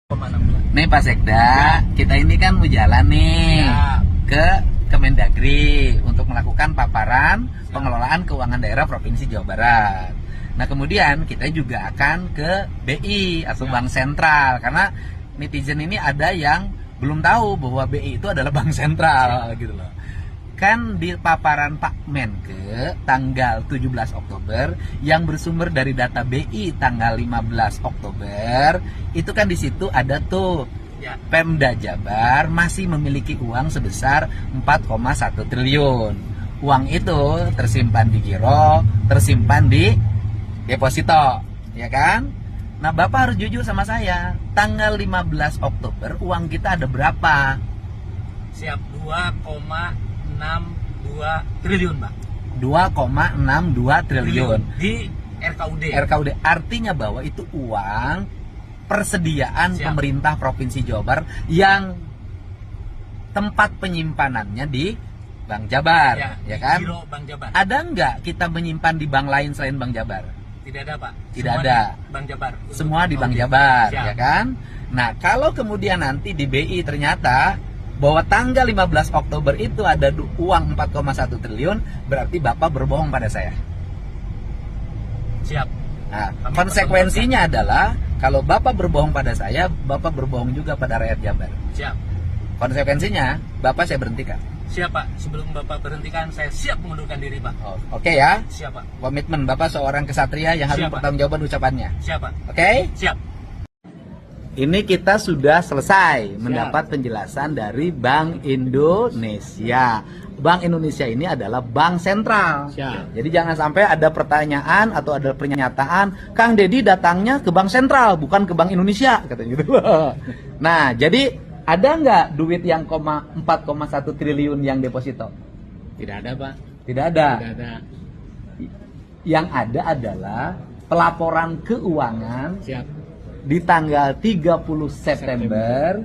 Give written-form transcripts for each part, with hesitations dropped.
Nih Pak Sekda, kita ini kan mau jalan nih ke Kemendagri untuk melakukan paparan pengelolaan keuangan daerah Provinsi Jawa Barat. Nah kemudian kita juga akan ke BI atau Bank Sentral, karena netizen ini ada yang belum tahu bahwa BI itu adalah Bank Sentral gitu loh. Kan di paparan Pak Menke tanggal 17 Oktober yang bersumber dari data BI tanggal 15 Oktober itu kan di situ ada tuh Pemda Jabar masih memiliki uang sebesar 4,1 triliun. Uang itu tersimpan di giro, tersimpan di deposito, ya kan? Nah, Bapak harus jujur sama saya. Tanggal 15 Oktober uang kita ada berapa? Siap 2,62 triliun, Pak. 2,62 triliun Di RKUD. RKUD artinya bahwa itu uang persediaan pemerintah Provinsi Jawa Barat yang tempat penyimpanannya di Bank Jabar, ya kan? Giro Bank Jabar. Ada nggak kita menyimpan di bank lain selain Bank Jabar? Tidak ada, Pak. Tidak Semua ada. Di Bank Jabar. Semua di Bank Jabar, ya kan? Nah, kalau kemudian nanti di BI ternyata bahwa tanggal 15 Oktober itu ada uang 4,1 triliun, berarti Bapak berbohong pada saya. Siap. Nah, konsekuensinya adalah kalau Bapak berbohong pada saya, Bapak berbohong juga pada rakyat Jabar. Siap. Konsekuensinya, Bapak saya berhentikan. Siap, Pak. Sebelum Bapak berhentikan, saya siap mengundurkan diri, Pak. Oh, Oke ya. Siap, Pak. Komitmen Bapak seorang kesatria yang harus Siap, Pak. mempertanggungjawabkan ucapannya. Siap, Pak. Oke? Siap. Ini kita sudah selesai mendapat penjelasan dari Bank Indonesia. Bank Indonesia ini adalah bank sentral. Siap. Jadi jangan sampai ada pertanyaan atau ada pernyataan, Kang Deddy datangnya ke bank sentral, bukan ke Bank Indonesia, katanya gitu. Nah, jadi ada nggak duit yang 4,1 triliun yang deposito? Tidak ada, Pak. Tidak ada. Tidak ada. Yang ada adalah pelaporan keuangan Siap. di tanggal 30 September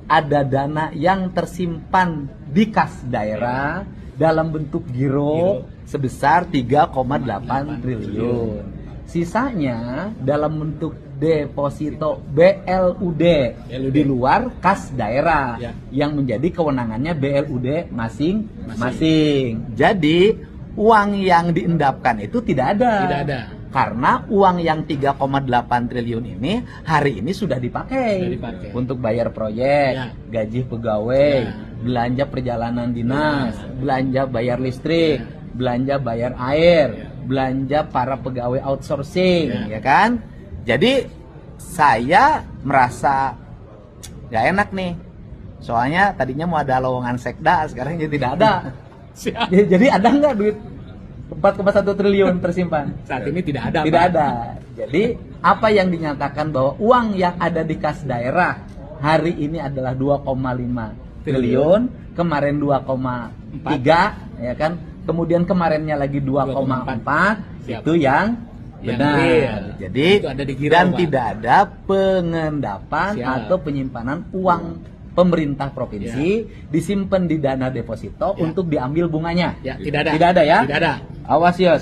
ada dana yang tersimpan di kas daerah dalam bentuk giro sebesar 3,8 triliun. Sisanya dalam bentuk deposito BLUD di luar kas daerah yang menjadi kewenangannya BLUD masing-masing. Jadi uang yang diendapkan itu tidak ada. Tidak ada. Karena uang yang 3,8 triliun ini hari ini sudah dipakai untuk bayar proyek, gaji pegawai, belanja perjalanan dinas, belanja bayar listrik, belanja bayar air, belanja para pegawai outsourcing, ya kan? Jadi saya merasa gak enak nih. Soalnya tadinya mau ada lowongan sekda, sekarang jadi tidak ada. Jadi ada nggak duit 4,1 triliun tersimpan? Saat ini tidak ada, Tidak Pak. ada. Jadi apa yang dinyatakan bahwa uang yang ada di kas daerah hari ini adalah 2,5 triliun, kemarin 2,3, ya kan? Kemudian kemarinnya lagi 2,4, itu yang benar. Jadi itu ada di giro, dan Pak. tidak ada pengendapan atau penyimpanan uang pemerintah provinsi disimpan di dana deposito untuk diambil bunganya. Ya, tidak ada. Tidak ada ya? Tidak ada. Awas ya,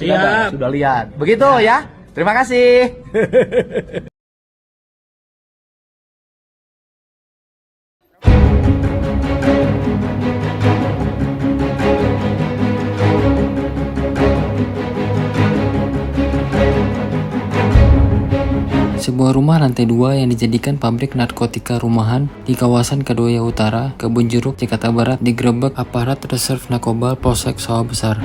sudah lihat. Begitu ya. Terima kasih. Sebuah rumah lantai 2 yang dijadikan pabrik narkotika rumahan di kawasan Kedoya Utara, Kebun Jeruk, Jakarta Barat digerebek aparat Reserve Narkoba Polsek Sawah Besar.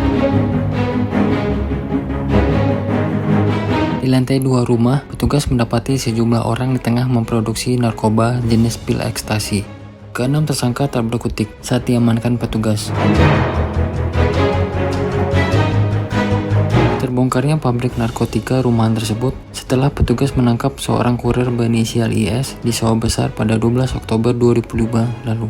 Di lantai 2 rumah, petugas mendapati sejumlah orang di tengah memproduksi narkoba jenis pil ekstasi. Keenam tersangka tak berkutik saat diamankan petugas. Terbongkarnya pabrik narkotika rumahan tersebut setelah petugas menangkap seorang kurir berinisial IS di Sawah Besar pada 12 Oktober 2005 lalu.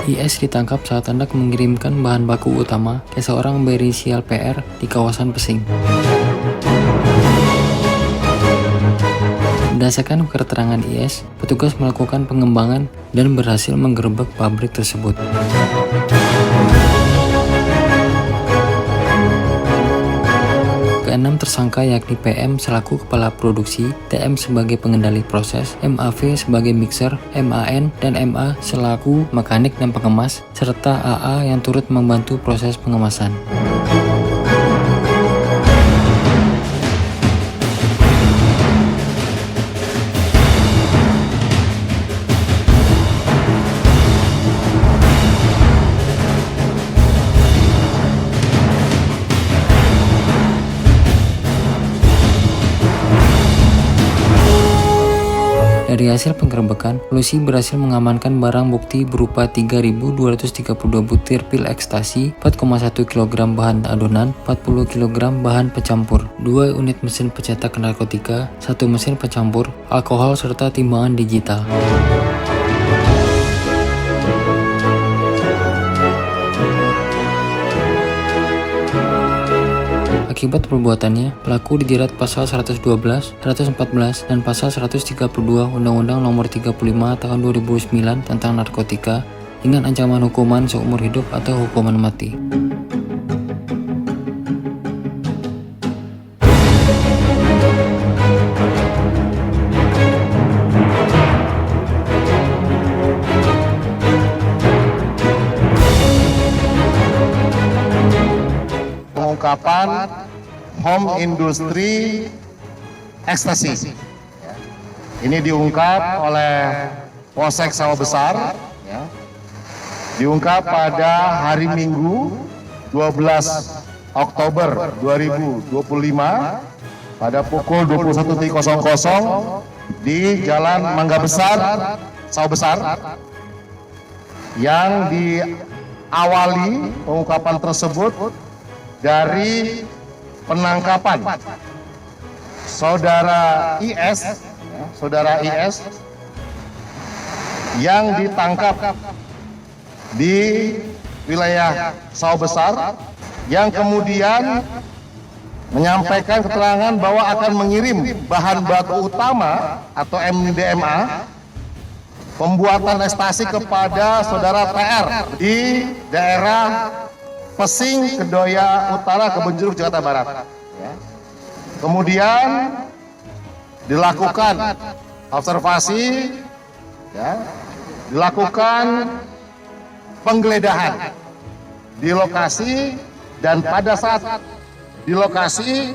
IS ditangkap saat hendak mengirimkan bahan baku utama ke seorang berinisial PR di kawasan Pesing. Berdasarkan keterangan IS, petugas melakukan pengembangan dan berhasil menggerebek pabrik tersebut. Keenam tersangka yakni PM selaku kepala produksi, TM sebagai pengendali proses, MAV sebagai mixer, MAN dan MA selaku mekanik dan pengemas, serta AA yang turut membantu proses pengemasan. Dari hasil penggerebekan, polisi berhasil mengamankan barang bukti berupa 3.232 butir pil ekstasi, 4,1 kg bahan adonan, 40 kg bahan pencampur, 2 unit mesin pencetak narkotika, 1 mesin pencampur, alkohol serta timbangan digital. Akibat perbuatannya, pelaku dijerat pasal 112, 114, dan pasal 132 Undang-Undang Nomor 35 Tahun 2009 tentang narkotika dengan ancaman hukuman seumur hidup atau hukuman mati. Pengungkapan home industry ekstasi. Ini diungkap oleh Polsek Sawah Besar. Diungkap pada hari Minggu 12 Oktober 2025 pada pukul 21.00 di Jalan Mangga Besar, Sawah Besar, yang diawali pengungkapan tersebut dari penangkapan saudara IS yang ditangkap di wilayah Sawah Besar, yang kemudian menyampaikan keterangan bahwa akan mengirim bahan baku utama atau MDMA pembuatan ekstasi kepada saudara TR di daerah Pesing, Kedoya Utara, Kebonjeruk, Jakarta Barat. Kemudian dilakukan observasi, dilakukan penggeledahan di lokasi, dan pada saat di lokasi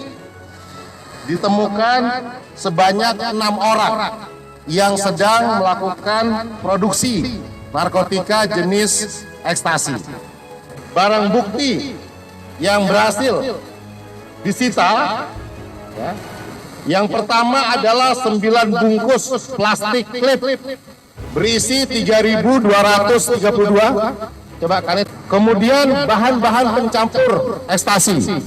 ditemukan sebanyak 6 orang yang sedang melakukan produksi narkotika jenis ekstasi. Barang bukti yang berhasil disita, yang pertama adalah 9 bungkus plastik klip berisi 3.232. Coba kalian. Kemudian bahan-bahan pencampur ekstasi,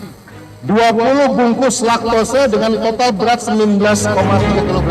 20 bungkus laktose dengan total berat 19,3 kg.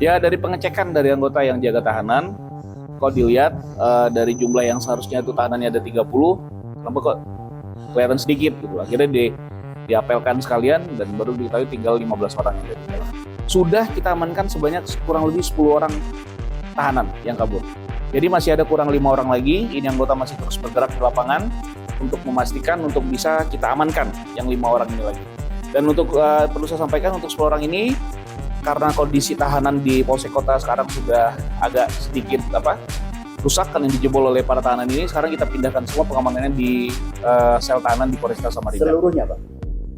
Ya, dari pengecekan dari anggota yang jaga tahanan, kalau dilihat dari jumlah yang seharusnya itu tahanannya ada 30, kenapa kok kelihatan sedikit gitu. Akhirnya diapelkan sekalian dan baru diketahui tinggal 15 orang yang ada di dalam. Sudah kita amankan sebanyak kurang lebih 10 orang tahanan yang kabur. Jadi masih ada kurang 5 orang lagi. Ini anggota masih terus bergerak di lapangan untuk memastikan untuk bisa kita amankan yang 5 orang ini lagi. Dan untuk perlu saya sampaikan untuk 10 orang ini, karena kondisi tahanan di Polsek Kota sekarang sudah agak sedikit rusak kan yang dijebol oleh para tahanan ini, sekarang kita pindahkan semua pengamanannya di sel tahanan di Polresta Samarinda. Seluruhnya, Pak?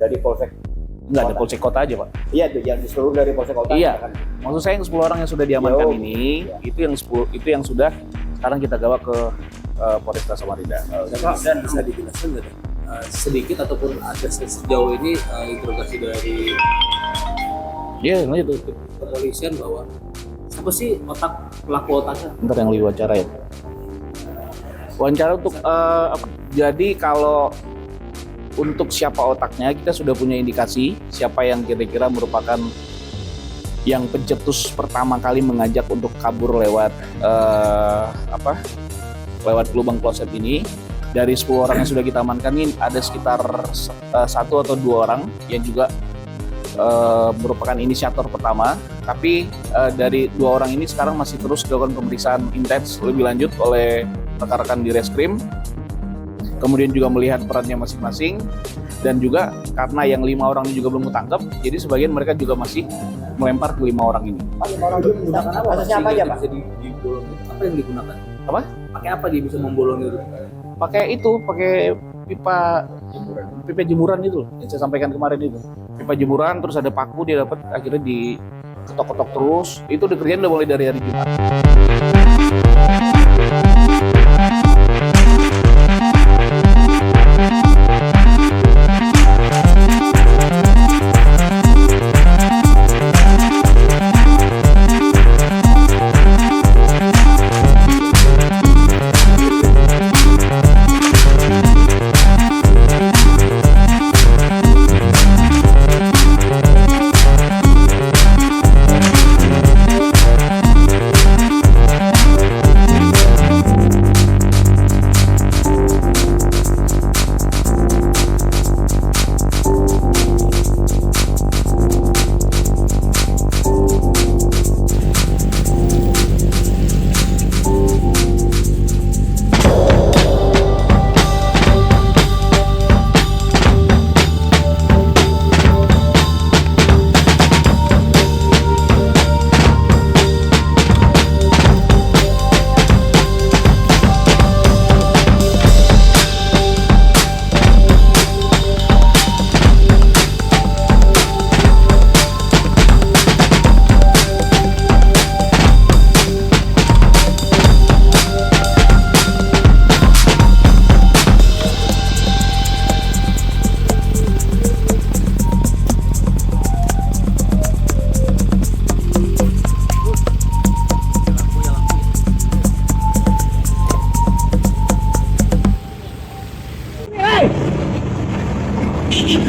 Dari Polsek? Enggak, ada Polsek Kota aja, Pak. Iya, itu yang di seluruh dari Polsek Kota. Iya. Kan? Maksud saya yang 10 orang yang sudah diamankan ini, iya. itu yang sudah sekarang kita gawa ke Polresta Samarinda. Dan bisa dijelaskan nggak sedikit ataupun ada sejauh ini interogasi dari Iya, itu. kepolisian bahwa apa sih pelaku otaknya? Ntar yang diwawancara ya. Wawancara untuk jadi kalau untuk siapa otaknya kita sudah punya indikasi siapa yang kira-kira merupakan yang pencetus pertama kali mengajak untuk kabur lewat lewat lubang kloset ini. Dari 10 orang yang sudah kita amankan ini ada sekitar 1 atau 2 orang yang juga merupakan inisiator pertama, tapi dari 2 orang ini sekarang masih terus dilakukan pemeriksaan intens lebih lanjut oleh rekan-rekan di Reskrim, kemudian juga melihat perannya masing-masing, dan juga karena yang 5 orang ini juga belum ketangkep, jadi sebagian mereka juga masih melempar ke 5 orang ini. 5 orang itu menggunakan apa? Kasusnya apa aja, Pak? Apa yang digunakan? Apa? Pakai apa dia bisa membolongi itu? Pakai pipa jemuran itu loh, yang saya sampaikan kemarin itu. Pipa jemuran, terus ada paku, dia dapat akhirnya diketok-ketok terus. Itu dikerjain udah mulai dari hari Jumat.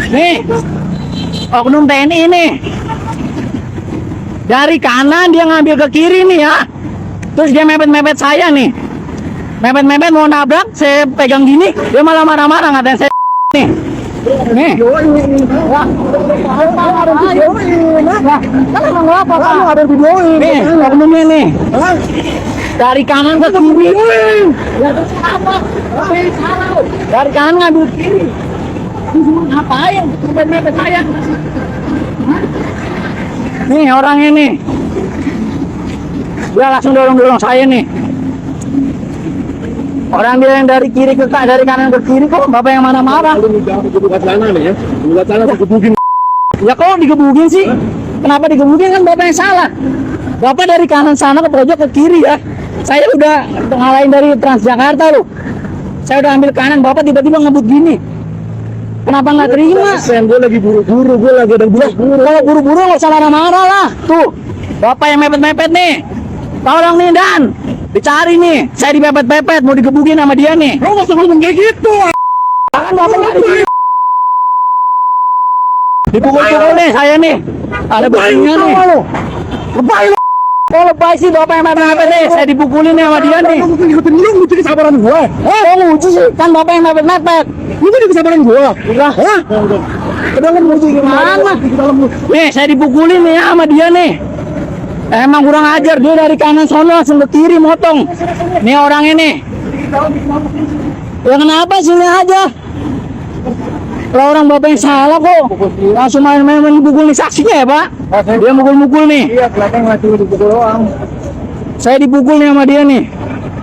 Nih, oknum TNI nih. Dari kanan dia ngambil ke kiri nih ya. Terus dia mepet-mepet saya nih. Mepet-mepet mau nabrak, saya pegang gini, dia malah marah-marah ngatain saya nih. Nih. Nih, oknumnya nih. Dari kanan ke kiri. Dari kanan ngambil ke kiri. Ngapain? Mepet-mepet saya. Nih orangnya nih. Dia langsung dorong-dorong saya nih. Orang dia yang dari kiri ke dari kanan ke kiri kok bapak yang marah-marah. Bukan celana nih ya. Bukan celana digebukin. Ya kok digebukin sih? Kenapa digebukin, kan bapak yang salah. Bapak dari kanan sana ke pojok ke kiri ya. Saya udah ngalahin dari Transjakarta loh. Saya udah ambil kanan, bapak tiba-tiba ngebut gini. Kenapa nggak terima? Gue lagi buru-buru, gue lagi ada buru-buru. Kalau buru-buru nggak usah marah-marah lah. Tuh, bapak yang mepet-mepet nih. Tolong nih Dan, dicari nih. Saya dipepet-pepet, mau digebukin sama dia nih. Lo nggak usah ngomong kayak gitu. Kan bapak nggak dipukul-pukul nih saya nih. Ada buktinya nih. Lepain lo. Oh lebay sih bapak yang mepet-mepet nih, saya dipukulin nih sama dia nih. Kamu ikutin lu nguji kesabaran gua. Oh nguji sih, kan bapak yang mepet-mepet. Lu tuh kesabaran gua. Udah. Hah? Udah kan nguji Gimana? Nih saya dipukulin nih sama dia nih. Emang kurang ajar, dia dari kanan sono langsung ke kiri motong. Nih orang ini. Ya kenapa sini aja? Kalau orang bapak yang salah kok, langsung main-main mukul nih saksinya ya pak? Dia mukul-mukul nih. Iya, kelihatan masih dipukul doang. Saya dipukul nih sama dia nih.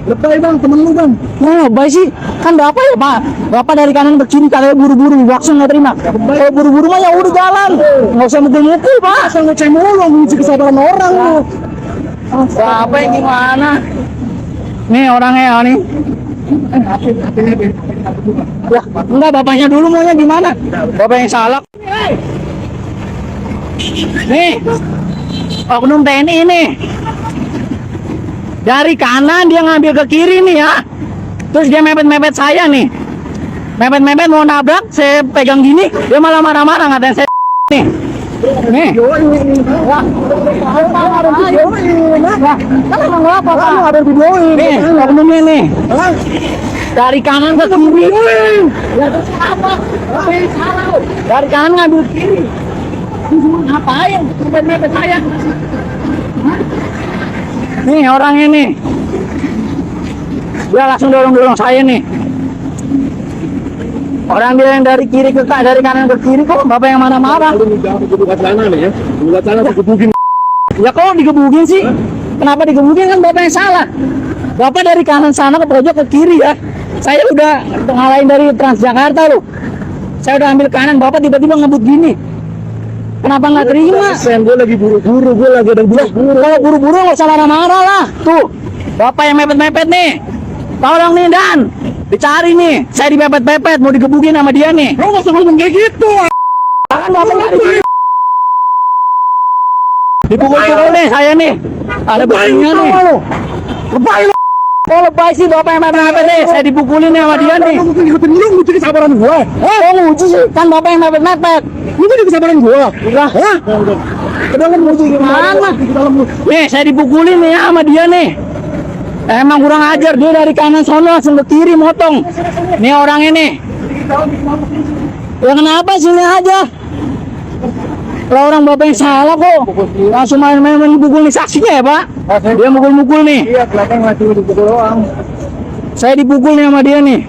Lebay bang, temen lu bang. Nah, baik sih, kan bapak ya pak. Bapak dari kanan ke kiri katanya buru-buru, langsung nggak terima. Kalau buru-buru mah ya udah jalan, nggak usah mukul-mukul pak. Asal ngeceh mulu, nguji kesabaran orang lu. Bapak yang gimana? Nih orangnya ya nih. Wah, enggak bapaknya dulu maunya gimana? Bapak yang salah. Nih, oknum TNI nih. Dari kanan dia ngambil ke kiri nih ya. Terus dia mepet-mepet saya nih. Mepet-mepet mau nabrak, saya pegang gini, dia malah marah-marah ngatain saya nih. Nih. Wah. Kan emang apa Pak? Ada videoin. Nih, oknumnya nih. Dari kanan ke kiri. Ya terus apa? Apa yang salah? Dari kanan ngambil kiri. Ngapain? Mepet-mepet saya. Nih orangnya nih. Dia langsung dorong-dorong saya nih. Orang dia yang dari kiri ke dari kanan ke kiri kok bapak yang marah-marah. Lu buka celana nih ya. Buka celana digebukin. Ya kok digebukin sih? Kenapa digebukin kan bapak yang salah? Bapak dari kanan sana ke pojok ke kiri ya. Saya udah ngalahin dari Transjakarta loh. Saya udah ambil kanan, bapak tiba-tiba ngebut gini. Kenapa nggak terima? Gue lagi buru-buru, gue lagi ada buru-buru. Kalau buru-buru nggak usah marah-marah lah. Tuh, bapak yang mepet-mepet nih. Tolong nih Dan, dicari nih. Saya dipepet-pepet, mau digebukin sama dia nih. Lu nggak usah ngomong kayak gitu. Kan bapak nggak dipukul-pukul nih saya nih. Ada buktinya nih. Lebay lu. Oh lebay sih bapak yang mepet-mepet nih. Saya dipukulin nih sama dia nih. Kamu ikutin lu nguji kesabaran gua. Oh nguji sih, kan bapak yang mepet-mepet. Lu tuh kesabaran gua. Udah. Hah? Udah kan nguji Gimana? Nih saya dipukulin nih sama dia nih. Emang kurang ajar, dia dari kanan sono langsung ke kiri motong. Nih orang ini. Ya kenapa sini aja? Kalau orang bapak yang salah kok, langsung main-main mukul nih saksinya ya pak? Dia mukul-mukul nih. Iya, kelihatan masih dipukul doang. Saya dipukul nih sama dia nih.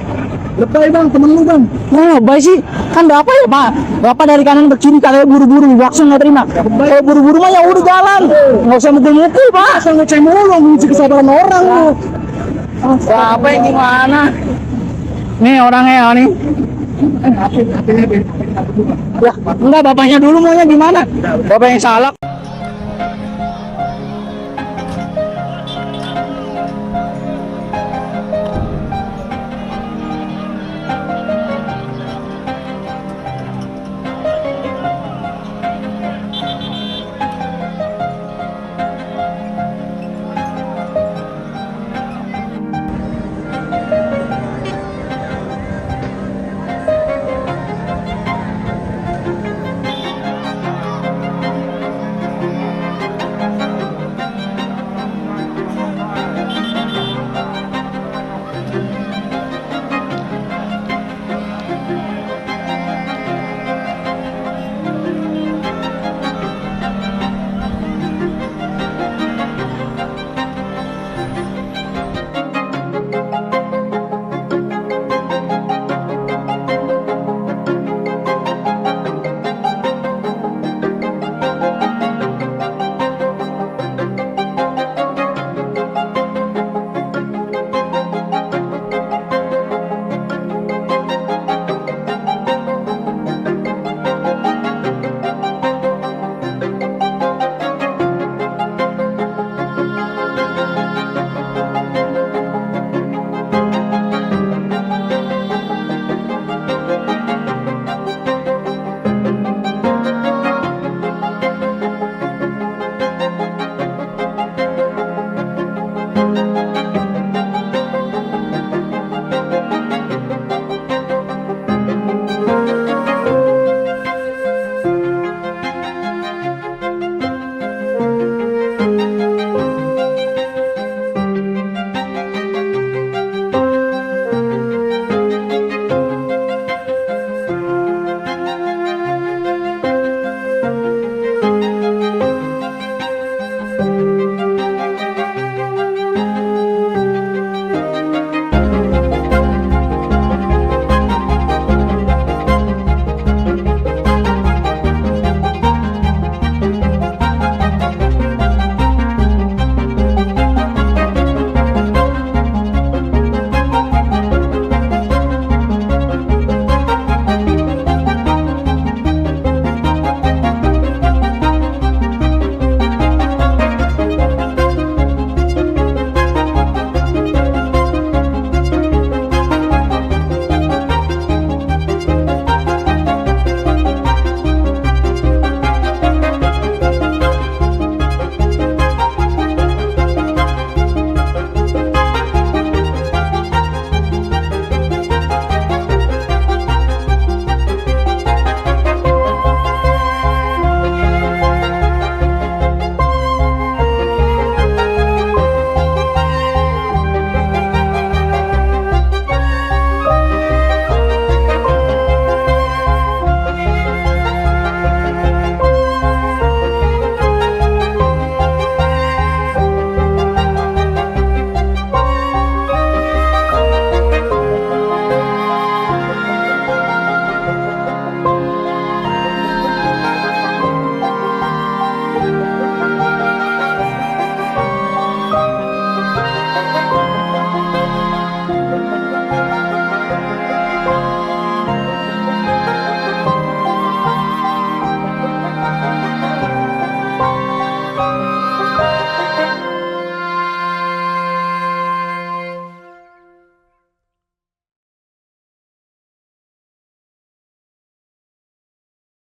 Lebay bang, temen lu bang. Nah, baik sih, kan bapak ya pak. Bapak dari kanan ke kiri katanya buru-buru, langsung nggak terima. Kalau buru-buru mah ya udah jalan, nggak usah mukul-mukul pak. Asal ngeceh mulu, nguji kesabaran orang lu. Bapak yang gimana? Nih orangnya ya nih. Wah, enggak bapaknya dulu maunya gimana? Bapak yang salah.